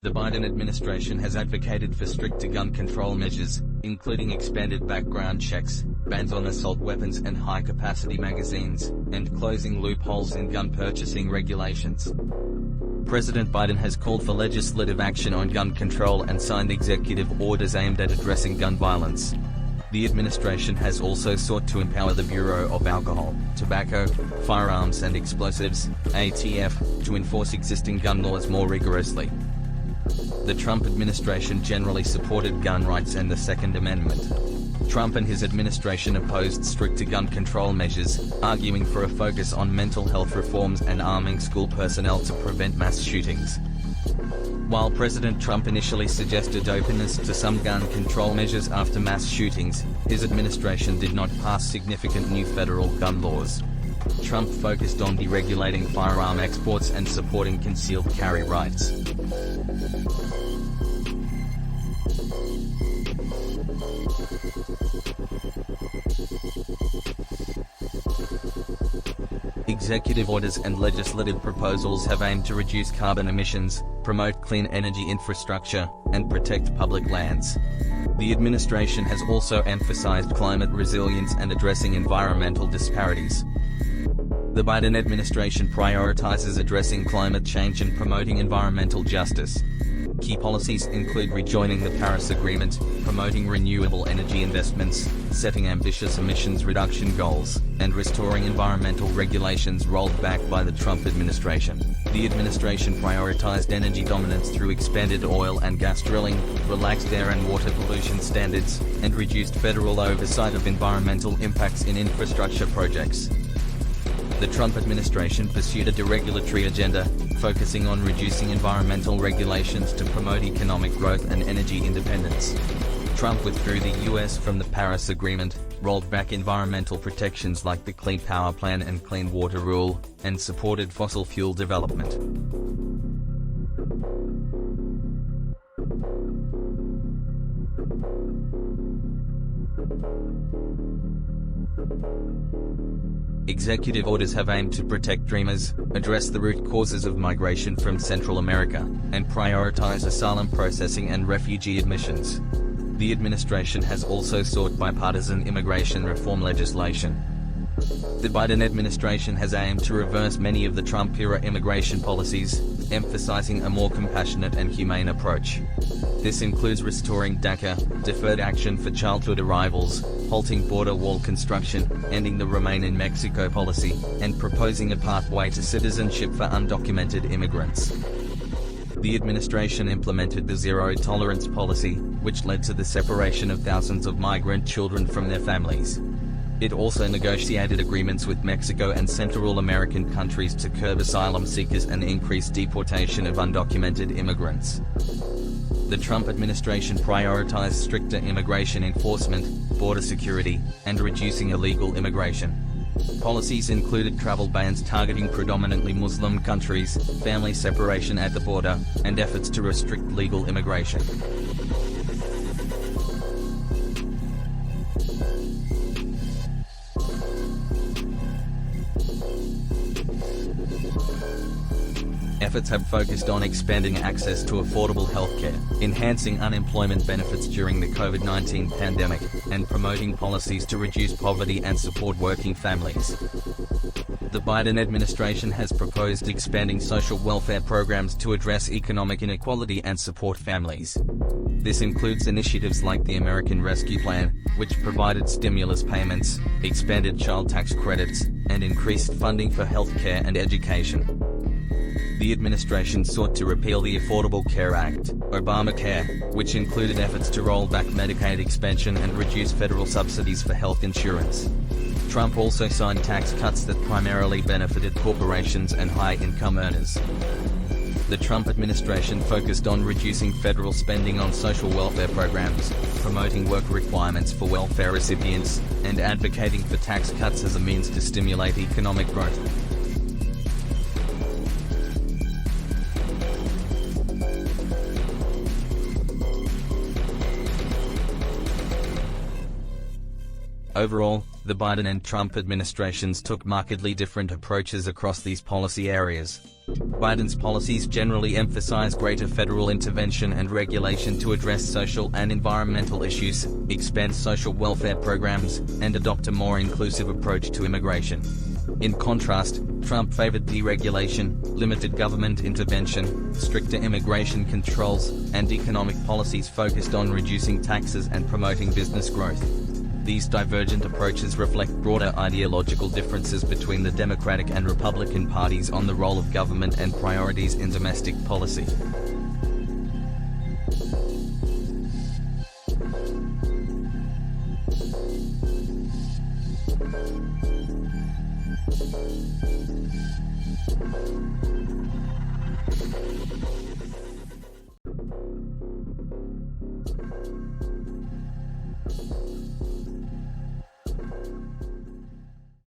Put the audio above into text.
The Biden administration has advocated for stricter gun control measures, including expanded background checks, bans on assault weapons and high-capacity magazines, and closing loopholes in gun purchasing regulations. President Biden has called for legislative action on gun control and signed executive orders aimed at addressing gun violence. The administration has also sought to empower the Bureau of Alcohol, Tobacco, Firearms and Explosives, ATF, to enforce existing gun laws more rigorously. The Trump administration generally supported gun rights and the Second Amendment. Trump and his administration opposed stricter gun control measures, arguing for a focus on mental health reforms and arming school personnel to prevent mass shootings. While President Trump initially suggested openness to some gun control measures after mass shootings, his administration did not pass significant new federal gun laws. Trump focused on deregulating firearm exports and supporting concealed carry rights. Executive orders and legislative proposals have aimed to reduce carbon emissions, promote clean energy infrastructure, and protect public lands. The administration has also emphasized climate resilience and addressing environmental disparities. The Biden administration prioritizes addressing climate change and promoting environmental justice. Key policies include rejoining the Paris Agreement, promoting renewable energy investments, setting ambitious emissions reduction goals, and restoring environmental regulations rolled back by the Trump administration. The administration prioritized energy dominance through expanded oil and gas drilling, relaxed air and water pollution standards, and reduced federal oversight of environmental impacts in infrastructure projects. The Trump administration pursued a deregulatory agenda, focusing on reducing environmental regulations to promote economic growth and energy independence. Trump withdrew the U.S. from the Paris Agreement, rolled back environmental protections like the Clean Power Plan and Clean Water Rule, and supported fossil fuel development. Executive orders have aimed to protect dreamers, address the root causes of migration from Central America, and prioritize asylum processing and refugee admissions. The administration has also sought bipartisan immigration reform legislation. The Biden administration has aimed to reverse many of the Trump-era immigration policies, emphasizing a more compassionate and humane approach. This includes restoring DACA, deferred action for childhood arrivals, halting border wall construction, ending the Remain in Mexico policy, and proposing a pathway to citizenship for undocumented immigrants. The administration implemented the zero-tolerance policy, which led to the separation of thousands of migrant children from their families. It also negotiated agreements with Mexico and Central American countries to curb asylum seekers and increase deportation of undocumented immigrants. The Trump administration prioritized stricter immigration enforcement, border security, and reducing illegal immigration. Policies included travel bans targeting predominantly Muslim countries, family separation at the border, and efforts to restrict legal immigration. Efforts have focused on expanding access to affordable healthcare, enhancing unemployment benefits during the COVID-19 pandemic, and promoting policies to reduce poverty and support working families. The Biden administration has proposed expanding social welfare programs to address economic inequality and support families. This includes initiatives like the American Rescue Plan, which provided stimulus payments, expanded child tax credits, and increased funding for healthcare and education. The administration sought to repeal the Affordable Care Act, Obamacare, which included efforts to roll back Medicaid expansion and reduce federal subsidies for health insurance. Trump also signed tax cuts that primarily benefited corporations and high-income earners. The Trump administration focused on reducing federal spending on social welfare programs, promoting work requirements for welfare recipients, and advocating for tax cuts as a means to stimulate economic growth. Overall, the Biden and Trump administrations took markedly different approaches across these policy areas. Biden's policies generally emphasize greater federal intervention and regulation to address social and environmental issues, expand social welfare programs, and adopt a more inclusive approach to immigration. In contrast, Trump favored deregulation, limited government intervention, stricter immigration controls, and economic policies focused on reducing taxes and promoting business growth. These divergent approaches reflect broader ideological differences between the Democratic and Republican parties on the role of government and priorities in domestic policy.